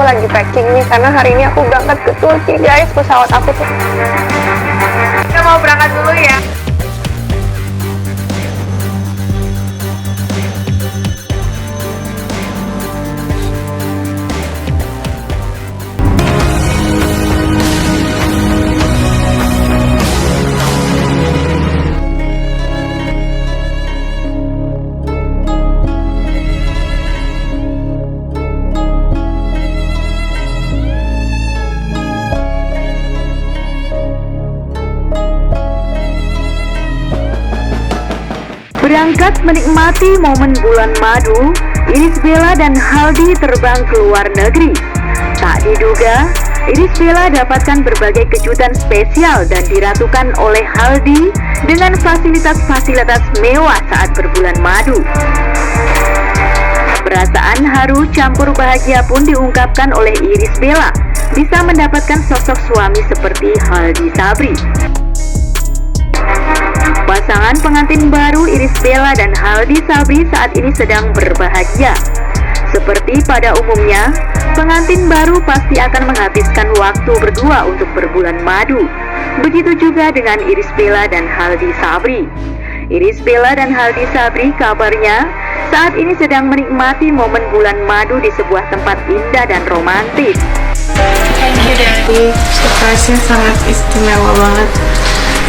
lagi packing nih karena hari ini aku berangkat ke Turki guys. Pesawat aku tuh. Kita mau berangkat dulu ya. Berangkat menikmati momen bulan madu, Irish Bella dan Haldi terbang ke luar negeri. Tak diduga, Irish Bella dapatkan berbagai kejutan spesial dan diratukan oleh Haldi dengan fasilitas-fasilitas mewah saat berbulan madu. Perasaan haru campur bahagia pun diungkapkan oleh Irish Bella bisa mendapatkan sosok suami seperti Haldi Sabri. Pasangan pengantin baru Irish Bella dan Haldi Sabri saat ini sedang berbahagia. Seperti pada umumnya, pengantin baru pasti akan menghabiskan waktu berdua untuk berbulan madu. Begitu juga dengan Irish Bella dan Haldi Sabri. Irish Bella dan Haldi Sabri kabarnya saat ini sedang menikmati momen bulan madu di sebuah tempat indah dan romantis. Thank you Daddy, surprise-nya sangat istimewa banget,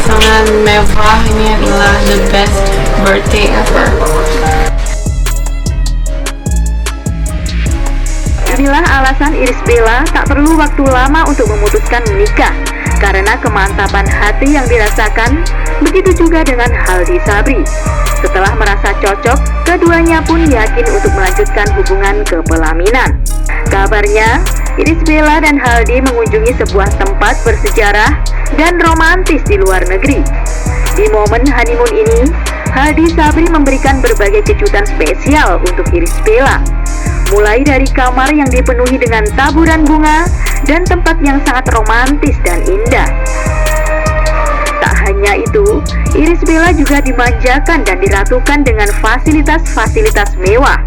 sangat mewah. Ini adalah the best birthday ever. Inilah alasan Irish Bella tak perlu waktu lama untuk memutuskan menikah karena kemantapan hati yang dirasakan. Begitu juga dengan Haldi Sabri. Setelah merasa cocok, keduanya pun yakin untuk melanjutkan hubungan kepelaminan. Kabarnya, Irish Bella dan Haldi mengunjungi sebuah tempat bersejarah dan romantis di luar negeri. Di momen honeymoon ini, Haldi Sabri memberikan berbagai kejutan spesial untuk Irish Bella. Mulai dari kamar yang dipenuhi dengan taburan bunga dan tempat yang sangat romantis dan indah. Tak hanya itu, Irish Bella juga dimanjakan dan diratukan dengan fasilitas-fasilitas mewah.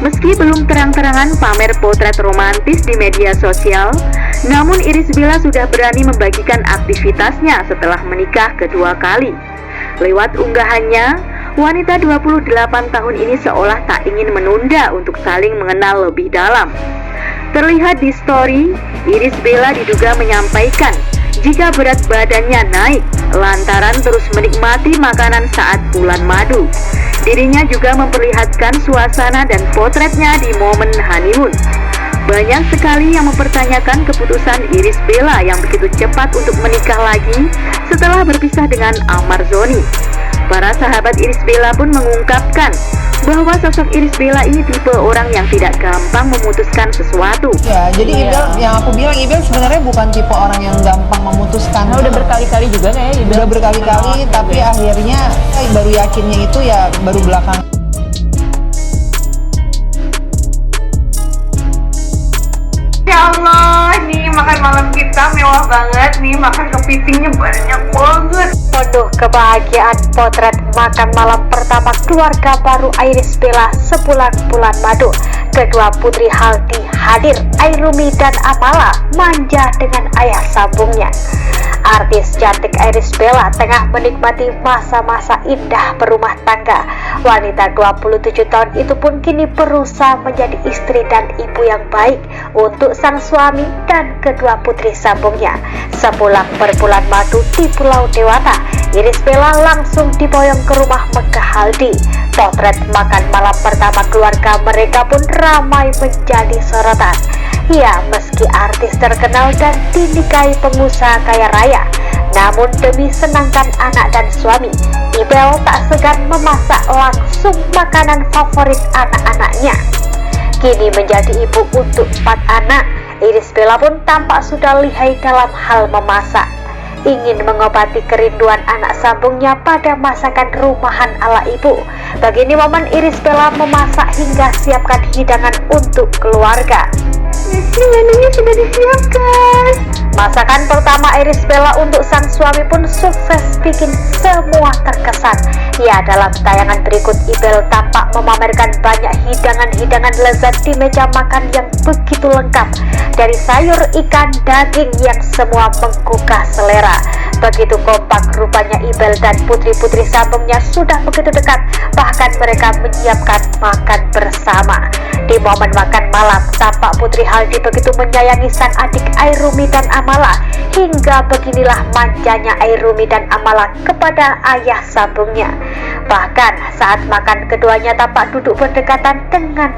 Meski belum terang-terangan pamer potret romantis di media sosial, namun Irish Bella sudah berani membagikan aktivitasnya setelah menikah kedua kali. Lewat unggahannya, wanita 28 tahun ini seolah tak ingin menunda untuk saling mengenal lebih dalam. Terlihat di story, Irish Bella diduga menyampaikan jika berat badannya naik lantaran terus menikmati makanan saat bulan madu. Dirinya juga memperlihatkan suasana dan potretnya di momen honeymoon. Banyak sekali yang mempertanyakan keputusan Irish Bella yang begitu cepat untuk menikah lagi setelah berpisah dengan Ahmad Zhoni. Para sahabat Irish Bella pun mengungkapkan bahwa sosok Irish Bella ini tipe orang yang tidak gampang memutuskan sesuatu. Ya, jadi Ibel, yang aku bilang Ibel sebenarnya bukan tipe orang yang gampang memutuskan. Nah, udah berkali-kali juga nih Ibel. Udah berkali-kali, tapi akhirnya baru yakinnya itu ya baru belakang. Ya Allah, nih makan malam kita mewah banget nih, makan kepitingnya banyak banget. Penuh kebahagiaan potret makan malam pertama keluarga baru Irish Bella sepulang bulan madu. Kedua putri Haldi hadir, Airumi dan Amala manja dengan ayah sambungnya. Artis cantik Irish Bella tengah menikmati masa-masa indah berumah tangga. Wanita 27 tahun itu pun kini berusaha menjadi istri dan ibu yang baik untuk sang suami dan kedua putri sambungnya. Sepulang berbulan madu di Pulau Dewata, Irish Bella langsung diboyong ke rumah megah Haldi. Potret makan malam pertama keluarga mereka pun ramai menjadi sorotan. Ya, meski artis terkenal dan dinikahi pengusaha kaya raya, namun demi senangkan anak dan suami, Ibel tak segan memasak langsung makanan favorit anak-anaknya. Kini menjadi ibu untuk 4 anak, Irish Bella pun tampak sudah lihai dalam hal memasak. Ingin mengobati kerinduan anak sambungnya pada masakan rumahan ala ibu. Begini momen Irish Bella memasak hingga siapkan hidangan untuk keluarga. Menunya sudah disiapkan. Masakan pertama Irish Bella untuk sang suami pun sukses bikin semua terkesan. Ya, dalam tayangan berikut Ibel tampak memamerkan banyak hidangan-hidangan lezat di meja makan yang begitu lengkap. Dari sayur, ikan, daging yang semua menggugah selera. Begitu kompak rupanya Ibel dan putri-putri sambungnya sudah begitu dekat. Bahkan mereka menyiapkan makan bersama. Di momen makan malam, tampak Putri Haldi begitu menyayangi sang adik Airumi dan Amala. Hingga beginilah manjanya Airumi dan Amala kepada ayah sambungnya. Bahkan saat makan keduanya tampak duduk berdekatan dengan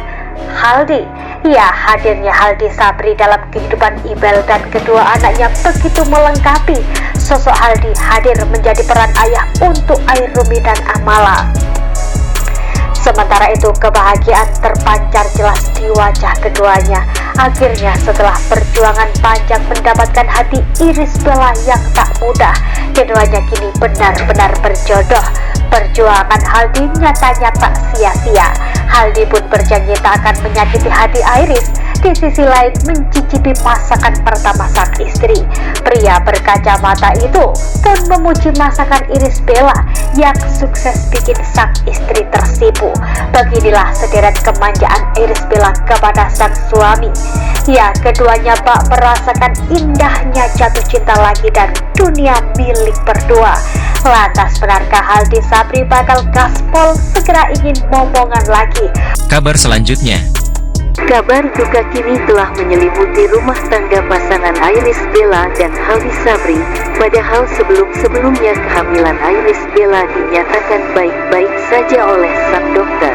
Haldi. Ya, hadirnya Haldi Sabri dalam kehidupan Ibel dan kedua anaknya begitu melengkapi. Sosok Haldi hadir menjadi peran ayah untuk Airumi dan Amala. Sementara itu kebahagiaan terpancar jelas di wajah keduanya. Akhirnya setelah perjuangan panjang mendapatkan hati Irish Bella yang tak mudah, keduanya kini benar-benar berjodoh. Perjuangan Haldi nyatanya tak sia-sia. Haldi pun berjanji tak akan menyakiti hati Iris. Di sisi lain mencicipi masakan pertama sang istri. Pria berkacamata itu pun memuji masakan Irish Bella yang sukses bikin sang istri tersipu. Beginilah sederet kemanjaan Irish Bella kepada sang suami. Ya, keduanya bak merasakan indahnya jatuh cinta lagi dan dunia milik berdua. Lantas benarkah Haldi Sabri bakal gaspol segera ingin momongan lagi? Kabar selanjutnya. Kabar duka kini telah menyelimuti rumah tangga pasangan Irish Bella dan Haldi Sabri. Padahal sebelum-sebelumnya kehamilan Irish Bella dinyatakan baik-baik saja oleh sang dokter.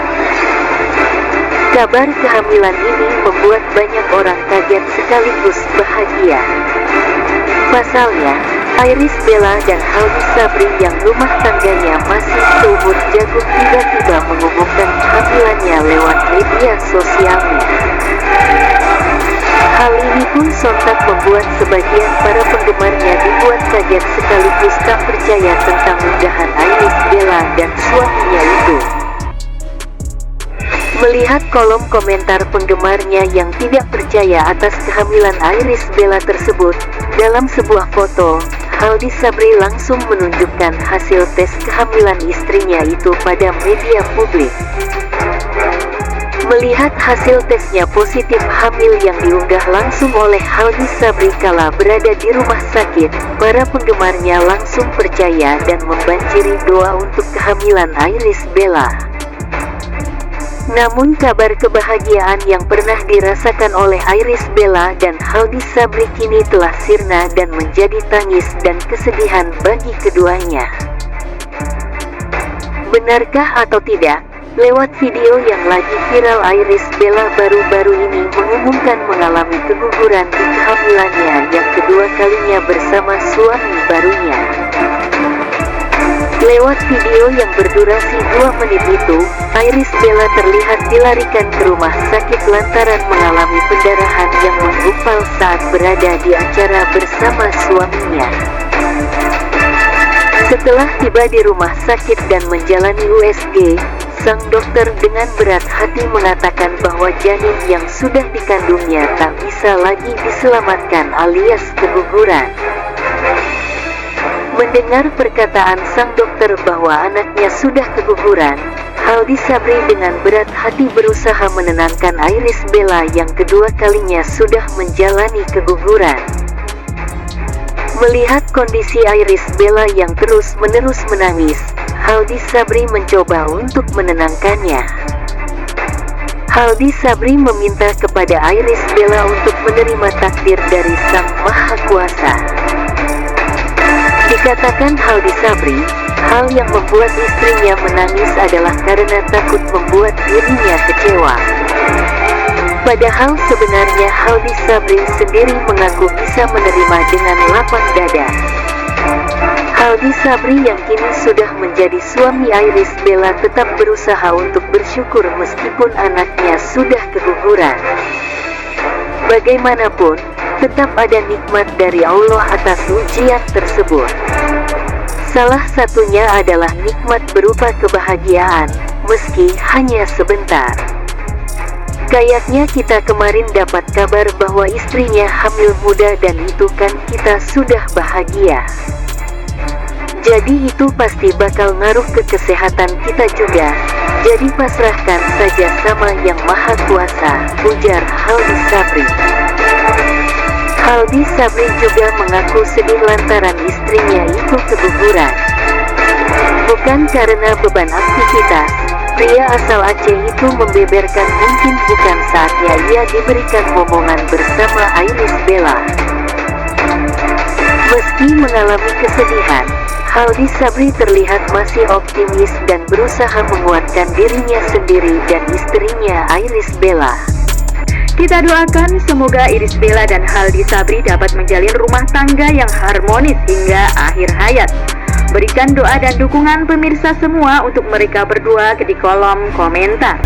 Kabar kehamilan ini membuat banyak orang kaget sekaligus bahagia. Pasalnya, Irish Bella dan Haldi Sabri yang rumah tangganya masih seumur jagung tiba-tiba mengumumkan kehamilannya lewat media sosialnya. Hal ini pun sontak membuat sebagian para penggemarnya dibuat kaget sekaligus tak percaya tentang unggahan Irish Bella dan suaminya itu. Melihat kolom komentar penggemarnya yang tidak percaya atas kehamilan Irish Bella tersebut, dalam sebuah foto, Haldi Sabri langsung menunjukkan hasil tes kehamilan istrinya itu pada media publik. Melihat hasil tesnya positif hamil yang diunggah langsung oleh Haldi Sabri kala berada di rumah sakit, para penggemarnya langsung percaya dan membanjiri doa untuk kehamilan Irish Bella. Namun kabar kebahagiaan yang pernah dirasakan oleh Irish Bella dan Haldi Sabri kini telah sirna dan menjadi tangis dan kesedihan bagi keduanya. Benarkah atau tidak, lewat video yang lagi viral Irish Bella baru-baru ini mengumumkan mengalami keguguran di kehamilannya yang kedua kalinya bersama suami barunya. Lewat video yang berdurasi 2 menit itu, Irish Bella terlihat dilarikan ke rumah sakit lantaran mengalami pendarahan yang menggumpal saat berada di acara bersama suaminya. Setelah tiba di rumah sakit dan menjalani USG, sang dokter dengan berat hati mengatakan bahwa janin yang sudah dikandungnya tak bisa lagi diselamatkan alias keguguran. Mendengar perkataan sang dokter bahwa anaknya sudah keguguran, Haldi Sabri dengan berat hati berusaha menenangkan Irish Bella yang kedua kalinya sudah menjalani keguguran. Melihat kondisi Irish Bella yang terus-menerus menangis, Haldi Sabri mencoba untuk menenangkannya. Haldi Sabri meminta kepada Irish Bella untuk menerima takdir dari Sang Maha Kuasa. Dikatakan Haldi Sabri, hal yang membuat istrinya menangis adalah karena takut membuat dirinya kecewa. Padahal sebenarnya Haldi Sabri sendiri mengaku bisa menerima dengan lapang dada. Haldi Sabri yang kini sudah menjadi suami Irish Bella tetap berusaha untuk bersyukur meskipun anaknya sudah keguguran. Bagaimanapun, tetap ada nikmat dari Allah atas ujian tersebut. Salah satunya adalah nikmat berupa kebahagiaan, meski hanya sebentar. Kayaknya kita kemarin dapat kabar bahwa istrinya hamil muda dan itu kan kita sudah bahagia. Jadi itu pasti bakal ngaruh ke kesehatan kita juga. Jadi pasrahkan saja sama Yang Maha Kuasa, ujar Haldi Sabri. Haldi Sabri juga mengaku sedih lantaran istrinya itu keguguran. Bukan karena beban aktivitas, pria asal Aceh itu membeberkan mungkin bukan saatnya ia diberikan momongan bersama Iris Bella. Meski mengalami kesedihan, Haldi Sabri terlihat masih optimis dan berusaha menguatkan dirinya sendiri dan istrinya Iris Bella. Kita doakan semoga Iris Bella dan Haldi Sabri dapat menjalin rumah tangga yang harmonis hingga akhir hayat. Berikan doa dan dukungan pemirsa semua untuk mereka berdua di kolom komentar.